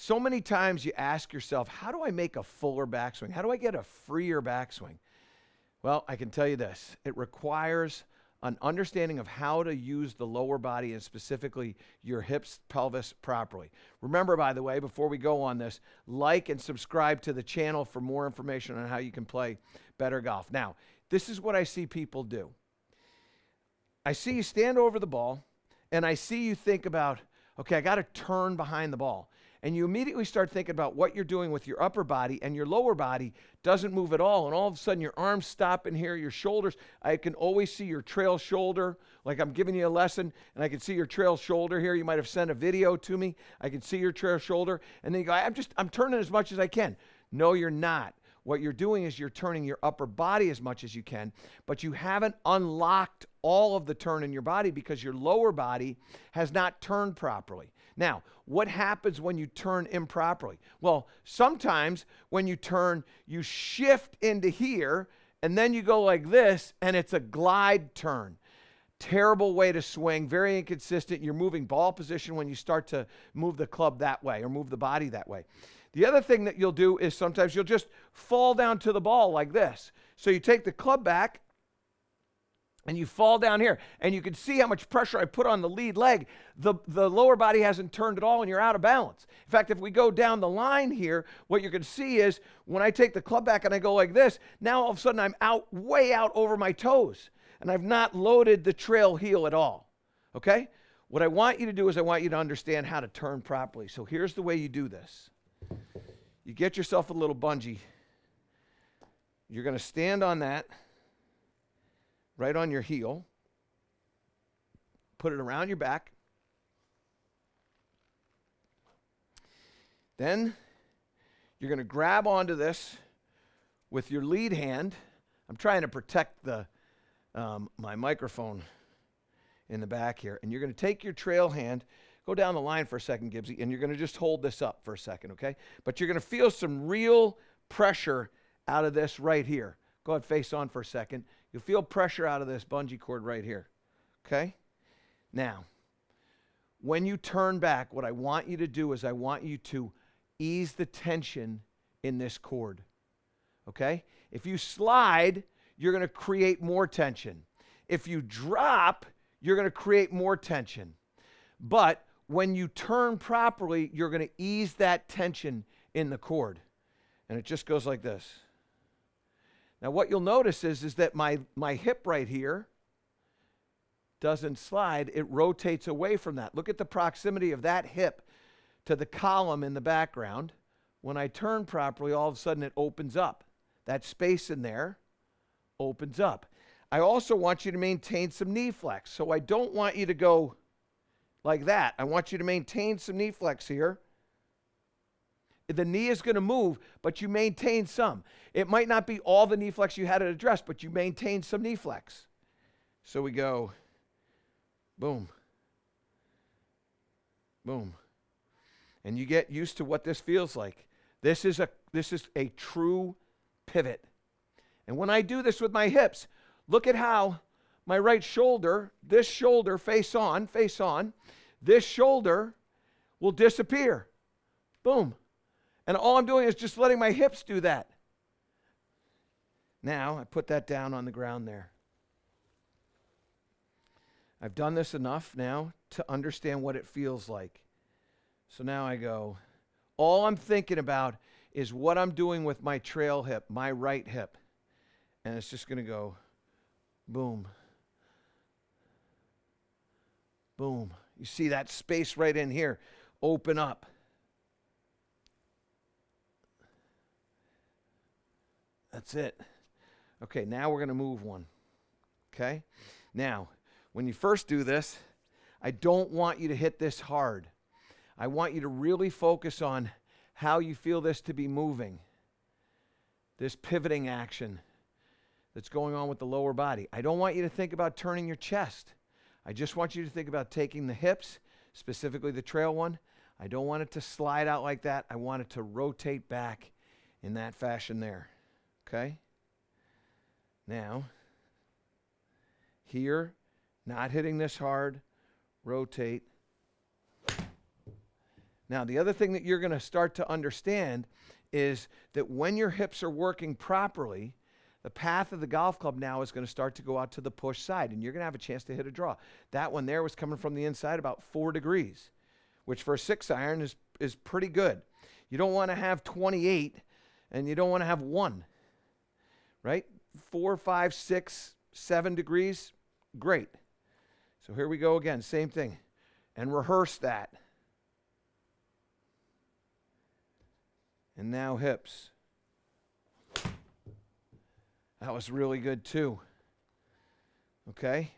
So many times you ask yourself, how do I make a fuller backswing? How do I get a freer backswing? Well, I can tell you this. It requires an understanding of how to use the lower body and specifically your hips, pelvis properly. Remember, by the way, before we go on this, like and subscribe to the channel for more information on how you can play better golf. Now, this is what I see people do. I see you stand over the ball, and I see you think about, okay, I got to turn behind the ball. And you immediately start thinking about what you're doing with your upper body, and your lower body doesn't move at all. And all of a sudden, your arms stop in here, your shoulders. I can always see your trail shoulder, like I'm giving you a lesson, and I can see your trail shoulder here. You might have sent a video to me. I can see your trail shoulder. And then you go, I'm turning as much as I can. No, you're not. What you're doing is you're turning your upper body as much as you can, but you haven't unlocked all of the turn in your body because your lower body has not turned properly. Now, what happens when you turn improperly? Well, sometimes when you turn, you shift into here, and then you go like this, and it's a glide turn. Terrible way to swing, very inconsistent. You're moving ball position when you start to move the club that way or move the body that way. The other thing that you'll do is sometimes you'll just fall down to the ball like this. So you take the club back, and you fall down here, and you can see how much pressure I put on the lead leg. The lower body hasn't turned at all, and you're out of balance. In fact, if we go down the line here, what you can see is when I take the club back and I go like this, now all of a sudden I'm way out over my toes, and I've not loaded the trail heel at all, okay? What I want you to do is I want you to understand how to turn properly. So here's the way you do this. You get yourself a little bungee. You're going to stand on that, right on your heel. Put it around your back. Then you're going to grab onto this with your lead hand. I'm trying to protect my microphone in the back here. And you're going to take your trail hand, go down the line for a second, Gibbsy, and you're going to just hold this up for a second, okay? But you're going to feel some real pressure out of this right here. Go ahead, face on for a second. You'll feel pressure out of this bungee cord right here, okay? Now, when you turn back, what I want you to do is I want you to ease the tension in this cord, okay? If you slide, you're going to create more tension. If you drop, you're going to create more tension. But when you turn properly, you're going to ease that tension in the cord. And it just goes like this. Now, what you'll notice is that my hip right here doesn't slide. It rotates away from that. Look at the proximity of that hip to the column in the background. When I turn properly, all of a sudden it opens up. That space in there opens up. I also want you to maintain some knee flex. So I don't want you to go like that. I want you to maintain some knee flex here. The knee is going to move, but you maintain some. It might not be all the knee flex you had at a dress, but you maintain some knee flex. So we go, boom, boom. And you get used to what this feels like. This is a true pivot. And when I do this with my hips, look at how my right shoulder, this shoulder face on, this shoulder will disappear. Boom. And all I'm doing is just letting my hips do that. Now, I put that down on the ground there. I've done this enough now to understand what it feels like. So now I go, all I'm thinking about is what I'm doing with my trail hip, my right hip. And it's just going to go boom, boom. You see that space right in here open up. That's it. Okay, now we're going to move one. Okay? Now, when you first do this, I don't want you to hit this hard. I want you to really focus on how you feel this to be moving. This pivoting action that's going on with the lower body. I don't want you to think about turning your chest. I just want you to think about taking the hips, specifically the trail one. I don't want it to slide out like that. I want it to rotate back in that fashion there. Okay? Now, here, not hitting this hard, rotate. Now, the other thing that you're going to start to understand is that when your hips are working properly, the path of the golf club now is going to start to go out to the push side, and you're going to have a chance to hit a draw. That one there was coming from the inside about 4 degrees, which for a 6-iron is pretty good. You don't want to have 28, and you don't want to have 1, right? 4, 5, 6, 7 degrees, great. So here we go again, same thing. And rehearse that. And now hips. That was really good too. Okay.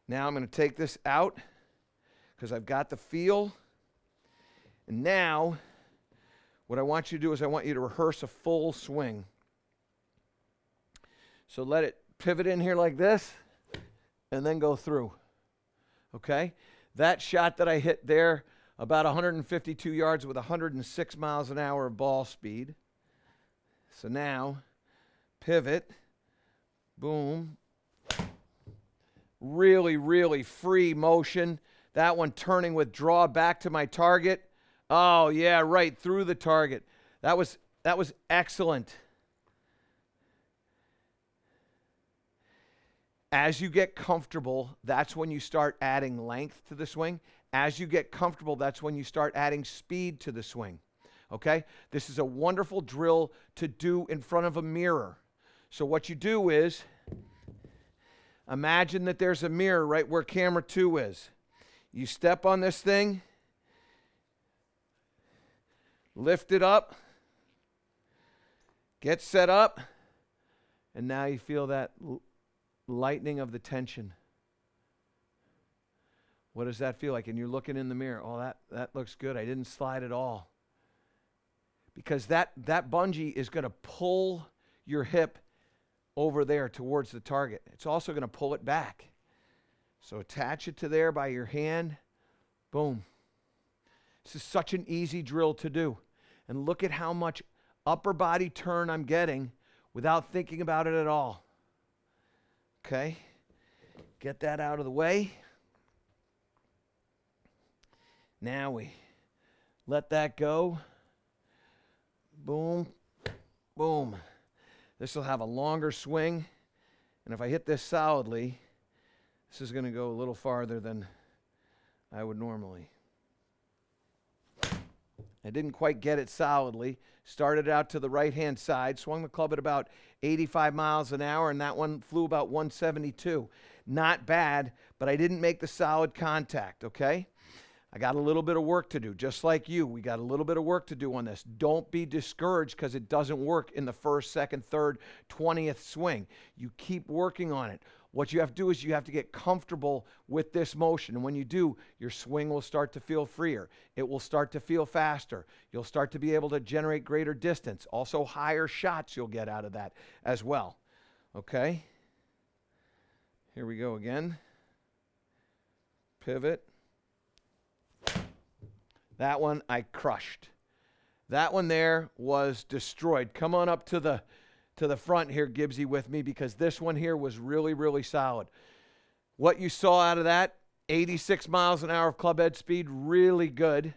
Now I'm going to take this out because I've got the feel. And now what I want you to do is I want you to rehearse a full swing. So let it pivot in here like this and then go through. Okay? That shot that I hit there, about 152 yards with 106 miles an hour of ball speed. So now, pivot, boom. Really, really free motion. That one turning with draw back to my target. Oh, yeah, right through the target. That was excellent. As you get comfortable, that's when you start adding length to the swing. As you get comfortable, that's when you start adding speed to the swing. Okay? This is a wonderful drill to do in front of a mirror. So what you do is, imagine that there's a mirror right where camera 2 is. You step on this thing, lift it up, get set up, and now you feel that lightening of the tension. What does that feel like? And you're looking in the mirror. Oh, that looks good. I didn't slide at all. Because that bungee is going to pull your hip over there towards the target. It's also going to pull it back. So attach it to there by your hand. Boom. This is such an easy drill to do. And look at how much upper body turn I'm getting without thinking about it at all. Okay, get that out of the way. Now we let that go. Boom, boom. This will have a longer swing. And if I hit this solidly, this is going to go a little farther than I would normally. I didn't quite get it solidly. Started out to the right-hand side, swung the club at about 85 miles an hour, and that one flew about 172. Not bad, but I didn't make the solid contact, okay? I got a little bit of work to do, just like you. We got a little bit of work to do on this. Don't be discouraged because it doesn't work in the first, second, third, 20th swing. You keep working on it. What you have to do is you have to get comfortable with this motion. And when you do, your swing will start to feel freer. It will start to feel faster. You'll start to be able to generate greater distance. Also, higher shots you'll get out of that as well. Okay? Here we go again. Pivot. That one I crushed. That one there was destroyed. Come on up to the front here, Gibbsy, with me, because this one here was really, really solid. What you saw out of that, 86 miles an hour of club head speed, really good.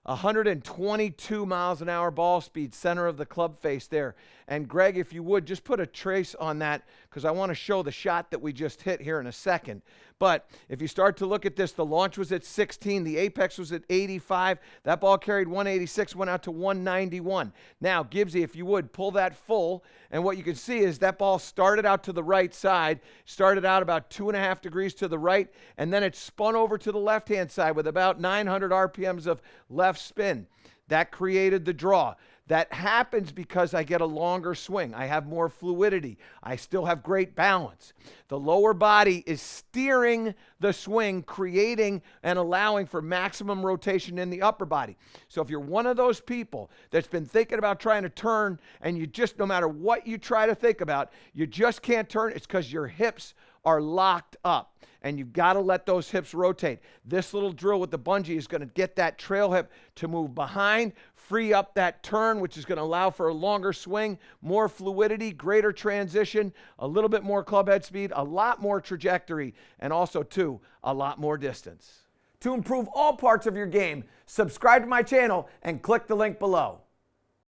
122 miles an hour ball speed, center of the club face there. And Greg, if you would, just put a trace on that because I want to show the shot that we just hit here in a second. But if you start to look at this, the launch was at 16, the apex was at 85. That ball carried 186, went out to 191. Now, Gibbsy, if you would, pull that full. And what you can see is that ball started out to the right side, started out about 2.5 degrees to the right, and then it spun over to the left-hand side with about 900 RPMs of left spin. That created the draw. That happens because I get a longer swing. I have more fluidity. I still have great balance. The lower body is steering the swing, creating and allowing for maximum rotation in the upper body. So if you're one of those people that's been thinking about trying to turn and you just, no matter what you try to think about, you just can't turn, it's because your hips are locked up. And you've got to let those hips rotate. This little drill with the bungee is going to get that trail hip to move behind, free up that turn, which is going to allow for a longer swing, more fluidity, greater transition, a little bit more club head speed, a lot more trajectory, and also, too, a lot more distance. to improve all parts of your game. Subscribe to my channel and click the link below.